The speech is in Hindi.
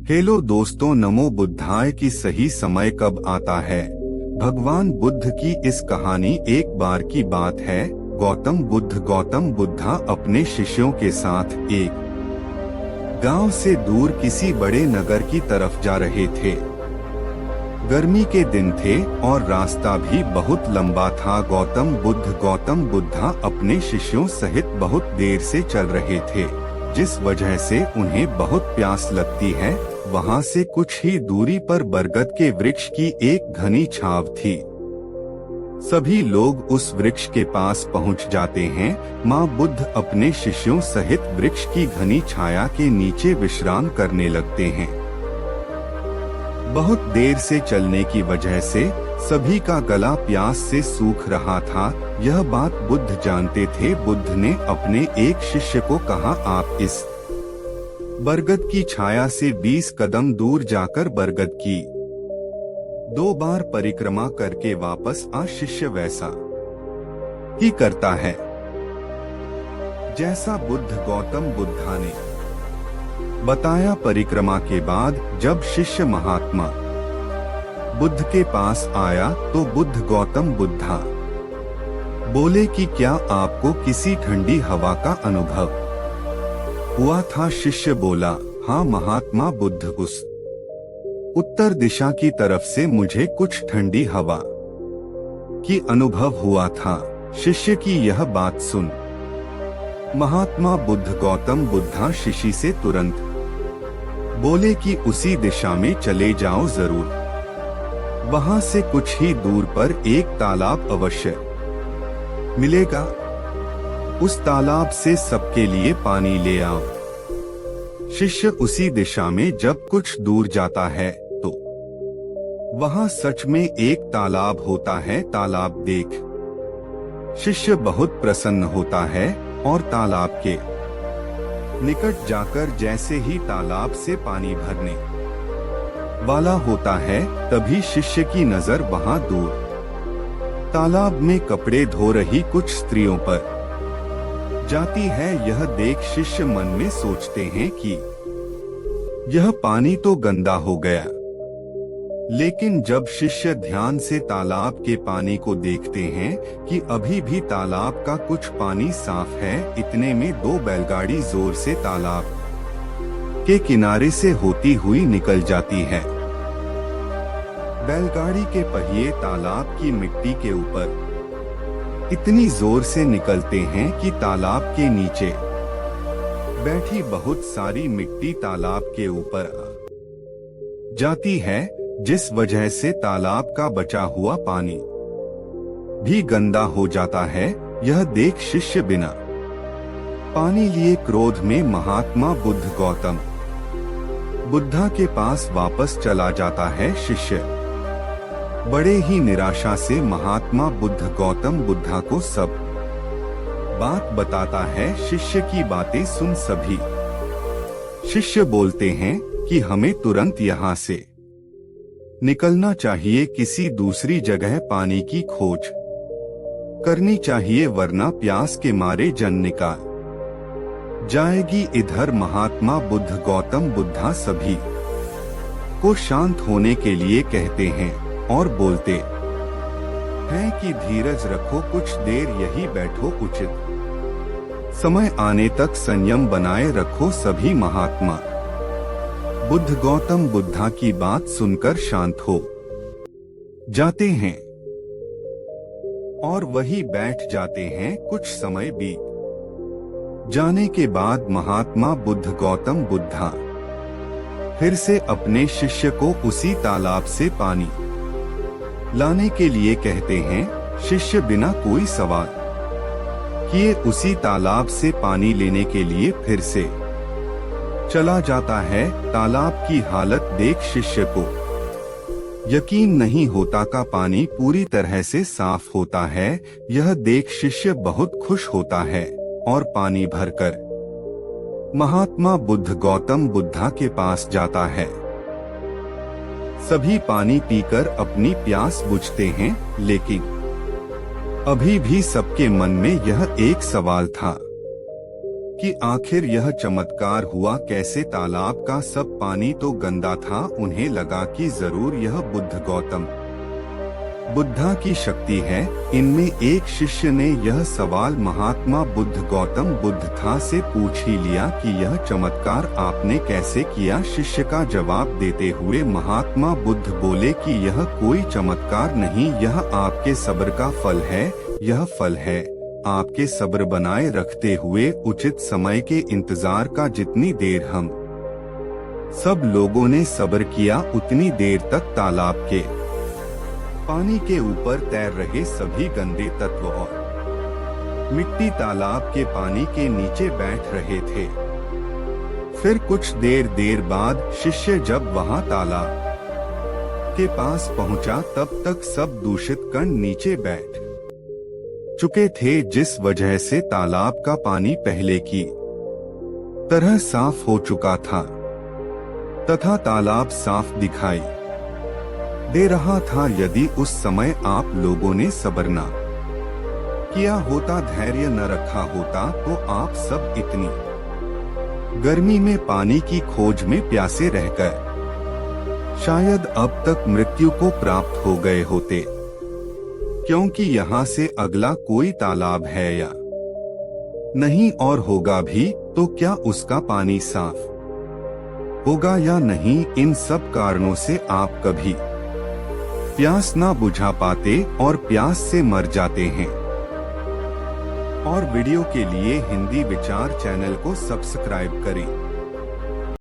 हेलो दोस्तों, नमो बुद्धाय की सही समय कब आता है। भगवान बुद्ध की इस कहानी एक बार की बात है। गौतम बुद्धा अपने शिष्यों के साथ एक गांव से दूर किसी बड़े नगर की तरफ जा रहे थे। गर्मी के दिन थे और रास्ता भी बहुत लंबा था। गौतम बुद्धा अपने शिष्यों सहित बहुत देर से चल रहे थे, जिस वजह से उन्हें बहुत प्यास लगती है। वहां से कुछ ही दूरी पर बरगद के वृक्ष की एक घनी छाव थी। सभी लोग उस वृक्ष के पास पहुंच जाते हैं। माँ बुद्ध अपने शिष्यों सहित वृक्ष की घनी छाया के नीचे विश्राम करने लगते हैं। बहुत देर से चलने की वजह से सभी का गला प्यास से सूख रहा था। यह बात बुद्ध जानते थे। बुद्ध ने अपने एक शिष्य को कहा, आप इस बरगद की छाया से 20 कदम दूर जाकर बरगद की 2 बार परिक्रमा करके वापस आ। शिष्य वैसा ही करता है जैसा बुद्ध गौतम बुद्धा ने बताया। परिक्रमा के बाद जब शिष्य महात्मा बुद्ध के पास आया तो बुद्ध गौतम बुद्धा बोले कि क्या आपको किसी ठंडी हवा का अनुभव हुआ था। शिष्य बोला, हाँ महात्मा बुद्ध, उस उत्तर दिशा की तरफ से मुझे कुछ ठंडी हवा की अनुभव हुआ था। शिष्य की यह बात सुन महात्मा बुद्ध गौतम बुद्धा शिष्य से तुरंत बोले कि उसी दिशा में चले जाओ जरूर। वहां से कुछ ही दूर पर एक तालाब अवश्य मिलेगा। उस तालाब से सबके लिए पानी ले आओ। शिष्य उसी दिशा में जब कुछ दूर जाता है तो वहां सच में एक तालाब होता है। तालाब देख शिष्य बहुत प्रसन्न होता है और तालाब के निकट जाकर जैसे ही तालाब से पानी भरने वाला होता है, तभी शिष्य की नजर वहां दूर तालाब में कपड़े धो रही कुछ स्त्रियों पर जाती है। यह देख शिष्य मन में सोचते हैं कि यह पानी तो गंदा हो गया। लेकिन जब शिष्य ध्यान से तालाब के पानी को देखते हैं कि अभी भी तालाब का कुछ पानी साफ है, इतने में 2 बैलगाड़ी जोर से तालाब के किनारे से होती हुई निकल जाती है। बैलगाड़ी के पहिए तालाब की मिट्टी के ऊपर इतनी जोर से निकलते हैं कि तालाब के नीचे बैठी बहुत सारी मिट्टी तालाब के ऊपर आ जाती है, जिस वजह से तालाब का बचा हुआ पानी भी गंदा हो जाता है। यह देख शिष्य बिना पानी लिए क्रोध में महात्मा बुद्ध गौतम बुद्धा के पास वापस चला जाता है। शिष्य बड़े ही निराशा से महात्मा बुद्ध गौतम बुद्धा को सब बात बताता है। शिष्य की बातें सुन सभी शिष्य बोलते हैं कि हमें तुरंत यहाँ से निकलना चाहिए। किसी दूसरी जगह पानी की खोज करनी चाहिए, वरना प्यास के मारे जन निकाल जाएगी। इधर महात्मा बुद्ध गौतम बुद्धा सभी को शांत होने के लिए कहते हैं और बोलते हैं कि धीरज रखो, कुछ देर यही बैठो, उचित समय आने तक संयम बनाए रखो। सभी महात्मा बुद्ध गौतम बुद्धा की बात सुनकर शांत हो जाते हैं और वही बैठ जाते हैं। कुछ समय बीत जाने के बाद महात्मा बुद्ध गौतम बुद्धा फिर से अपने शिष्य को उसी तालाब से पानी लाने के लिए कहते हैं। शिष्य बिना कोई सवाल किए उसी तालाब से पानी लेने के लिए फिर से चला जाता है। तालाब की हालत देख शिष्य को यकीन नहीं होता का पानी पूरी तरह से साफ होता है। यह देख शिष्य बहुत खुश होता है और पानी भरकर महात्मा बुद्ध गौतम बुद्धा के पास जाता है। सभी पानी पीकर अपनी प्यास बुझते हैं, लेकिन अभी भी सबके मन में यह एक सवाल था कि आखिर यह चमत्कार हुआ कैसे। तालाब का सब पानी तो गंदा था। उन्हें लगा कि जरूर यह बुद्ध गौतम बुद्धा की शक्ति है। इनमें एक शिष्य ने यह सवाल महात्मा बुद्ध गौतम बुद्ध था से पूछ ही लिया कि यह चमत्कार आपने कैसे किया। शिष्य का जवाब देते हुए महात्मा बुद्ध बोले कि यह कोई चमत्कार नहीं, यह आपके सब्र का फल है। यह फल है आपके सब्र बनाए रखते हुए उचित समय के इंतजार का। जितनी देर हम सब लोगों ने सब्र किया, उतनी देर तक तालाब के पानी के ऊपर तैर रहे सभी गंदे तत्व और मिट्टी तालाब के पानी के नीचे बैठ रहे थे। फिर कुछ देर बाद शिष्य जब वहां तालाब के पास पहुंचा, तब तक सब दूषित कण नीचे बैठ चुके थे, जिस वजह से तालाब का पानी पहले की तरह साफ हो चुका था तथा तालाब साफ दिखाई दे रहा था। यदि उस समय आप लोगों ने सब्र न किया होता, धैर्य न रखा होता, तो आप सब इतनी गर्मी में पानी की खोज में प्यासे रह गए शायद अब तक मृत्यु को प्राप्त हो गए होते। क्योंकि यहाँ से अगला कोई तालाब है या नहीं, और होगा भी तो क्या उसका पानी साफ होगा या नहीं। इन सब कारणों से आप कभी प्यास ना बुझा पाते और प्यास से मर जाते हैं। और वीडियो के लिए हिंदी विचार चैनल को सब्सक्राइब करें।